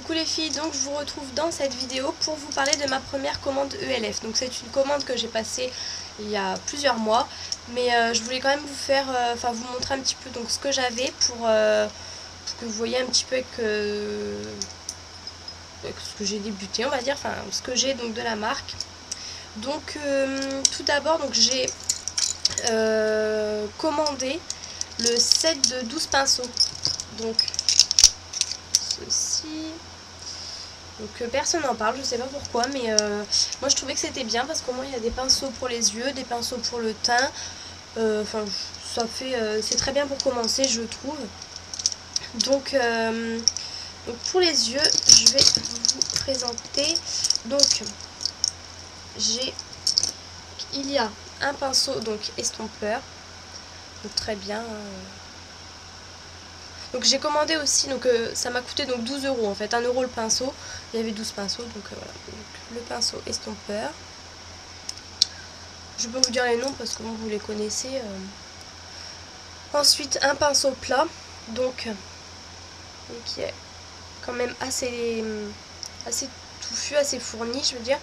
Coucou les filles, donc je vous retrouve dans cette vidéo pour vous parler de ma première commande ELF. Donc c'est une commande que j'ai passée il y a plusieurs mois, mais je voulais quand même vous faire, vous montrer un petit peu donc ce que j'avais pour que vous voyez un petit peu avec ce que j'ai débuté, on va dire, enfin ce que j'ai donc de la marque. Donc tout d'abord donc j'ai commandé le set de 12 pinceaux. Donc ceci, donc personne n'en parle, je sais pas pourquoi, mais moi je trouvais que c'était bien parce qu'au moins il y a des pinceaux pour les yeux, des pinceaux pour le teint, enfin ça fait c'est très bien pour commencer, je trouve. Donc pour les yeux, je vais vous présenter. Donc il y a un pinceau donc estompeur, donc très bien. Donc j'ai commandé aussi, donc ça m'a coûté donc 12 € en fait, 1 € le pinceau, il y avait 12 pinceaux, donc voilà, donc, le pinceau estompeur. Je peux vous dire les noms parce que bon, vous les connaissez. Ensuite un pinceau plat, donc qui est quand même assez touffu, assez fourni, je veux dire.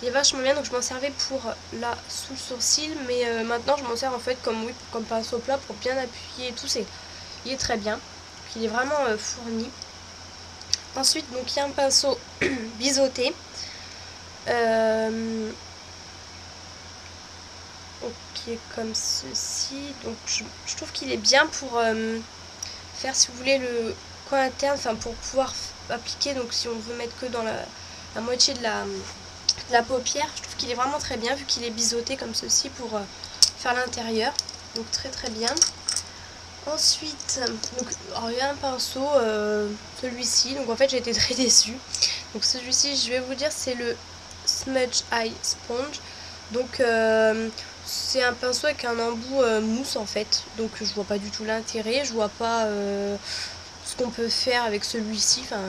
Il est vachement bien, donc je m'en servais pour là sous le sourcil, mais maintenant je m'en sers en fait comme pinceau plat pour bien appuyer et tout. Il est très bien. Il est vraiment fourni. Ensuite donc il y a un pinceau biseauté qui est comme ceci. Donc je trouve qu'il est bien pour faire, si vous voulez, le coin interne, enfin pour pouvoir appliquer, donc si on veut mettre que dans la moitié de la paupière. Je trouve qu'il est vraiment très bien vu qu'il est biseauté comme ceci pour faire l'intérieur, donc très très bien. Ensuite, donc, il y a un pinceau, celui-ci, donc en fait j'ai été très déçue. Donc celui-ci, je vais vous dire, c'est le Smudge Eye Sponge. Donc c'est un pinceau avec un embout mousse en fait. Donc je vois pas du tout l'intérêt, je vois pas ce qu'on peut faire avec celui-ci. Enfin,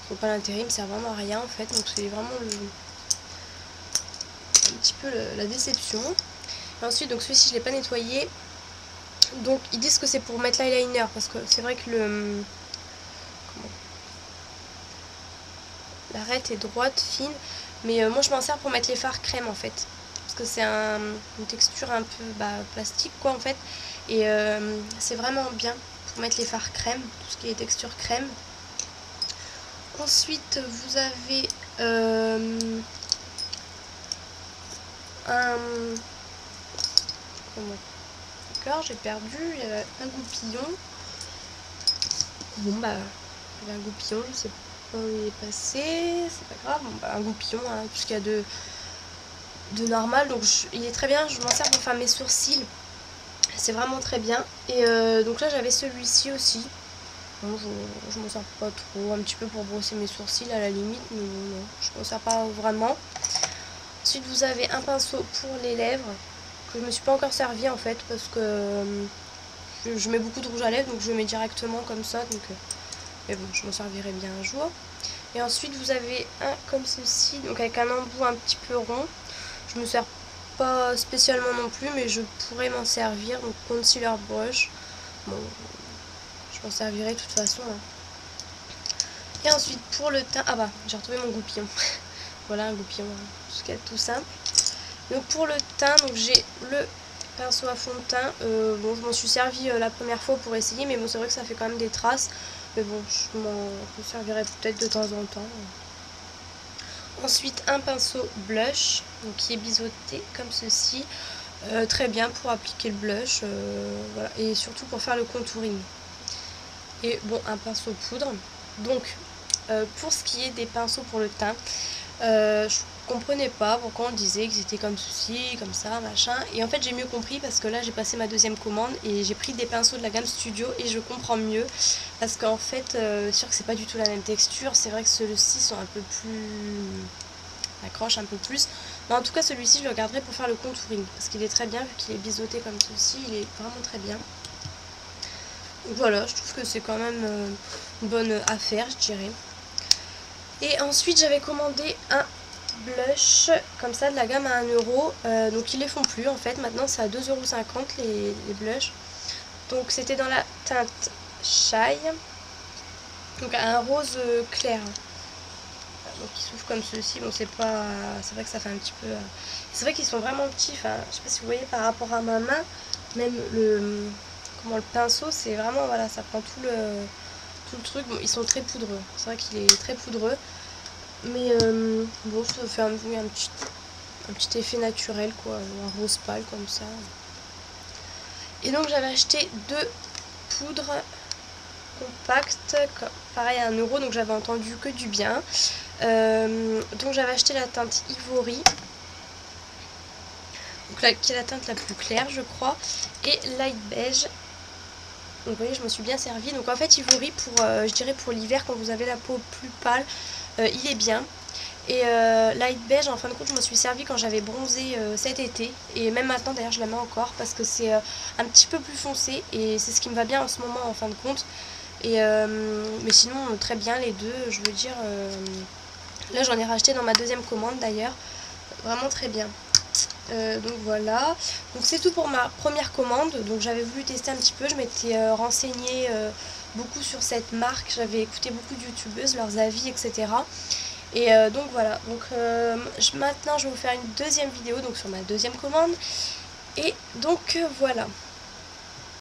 je vois pas l'intérêt, il me sert vraiment à rien en fait. Donc c'est vraiment un petit peu la déception. Et ensuite, donc celui-ci je l'ai pas nettoyé. Donc ils disent que c'est pour mettre l'eyeliner parce que c'est vrai que l'arête est droite, fine, mais moi je m'en sers pour mettre les fards crème en fait, parce que c'est une texture un peu plastique quoi en fait, et c'est vraiment bien pour mettre les fards crème, tout ce qui est texture crème. Ensuite vous avez d'accord, j'ai perdu, il y avait un goupillon. Bon bah, il y avait un goupillon, je sais pas où il est passé, c'est pas grave. Bon bah, un goupillon, hein, tout ce qu'il y a de normal. Donc il est très bien, je m'en sers pour faire mes sourcils. C'est vraiment très bien. Et donc là j'avais celui-ci aussi. Bon, je m'en sers pas trop, un petit peu pour brosser mes sourcils à la limite, mais non, je m'en sers pas vraiment. Ensuite vous avez un pinceau pour les lèvres, que je me suis pas encore servi en fait, parce que je mets beaucoup de rouge à lèvres, donc je mets directement comme ça, donc mais bon, je m'en servirai bien un jour. Et ensuite vous avez un comme ceci, donc avec un embout un petit peu rond. Je me sers pas spécialement non plus, mais je pourrais m'en servir. Donc concealer brush, bon, je m'en servirai de toute façon, hein. Et ensuite pour le teint, ah bah j'ai retrouvé mon goupillon. Voilà un goupillon, hein, tout simple. Donc pour le teint, donc j'ai le pinceau à fond de teint. Bon, je m'en suis servi la première fois pour essayer, mais bon, c'est vrai que ça fait quand même des traces. Mais bon, je m'en servirai peut-être de temps en temps. Ensuite, un pinceau blush, donc qui est biseauté comme ceci. Très bien pour appliquer le blush, voilà, et surtout pour faire le contouring. Et bon, un pinceau poudre. Donc, pour ce qui est des pinceaux pour le teint, je comprenais pas pourquoi on disait qu'ils étaient comme ceci, comme ça, machin. Et en fait j'ai mieux compris parce que là j'ai passé ma deuxième commande et j'ai pris des pinceaux de la gamme Studio et je comprends mieux. Parce qu'en fait, c'est sûr que c'est pas du tout la même texture. C'est vrai que ceux-ci sont un peu plus... accroche un peu plus. Mais en tout cas celui-ci je le garderai pour faire le contouring. Parce qu'il est très bien vu qu'il est biseauté comme ceci. Il est vraiment très bien. Donc voilà, je trouve que c'est quand même une bonne affaire, je dirais. Et ensuite j'avais commandé un blush comme ça de la gamme à 1 €. Donc ils les font plus en fait, maintenant c'est à 2,50 € les blushs. Donc c'était dans la teinte Shy. Donc un rose clair. Donc ils s'ouvrent comme ceci. Bon, c'est pas, c'est vrai que ça fait un petit peu. C'est vrai qu'ils sont vraiment petits. Enfin, je sais pas si vous voyez par rapport à ma main, même le pinceau, c'est vraiment voilà, ça prend tout le truc. Bon, ils sont très poudreux. C'est vrai qu'il est très poudreux, mais bon, ça fait un petit effet naturel quoi, un rose pâle comme ça. Et donc j'avais acheté 2 poudres compactes, pareil à 1 €, donc j'avais entendu que du bien. Donc j'avais acheté la teinte Ivory, donc qui est la teinte la plus claire je crois, et Light Beige. Donc vous voyez, je me suis bien servie. Donc en fait Ivory, pour je dirais pour l'hiver, quand vous avez la peau plus pâle, il est bien. Et Light Beige, en fin de compte, je me suis servi quand j'avais bronzé cet été. Et même maintenant d'ailleurs je la mets encore, parce que c'est un petit peu plus foncé, et c'est ce qui me va bien en ce moment en fin de compte. Et mais sinon très bien les deux, je veux dire. Là j'en ai racheté dans ma deuxième commande d'ailleurs. Vraiment très bien. Donc voilà, donc c'est tout pour ma première commande. Donc j'avais voulu tester un petit peu, je m'étais renseignée beaucoup sur cette marque, j'avais écouté beaucoup de youtubeuses, leurs avis, etc. Et donc voilà, donc maintenant je vais vous faire une deuxième vidéo donc sur ma deuxième commande. Et donc voilà.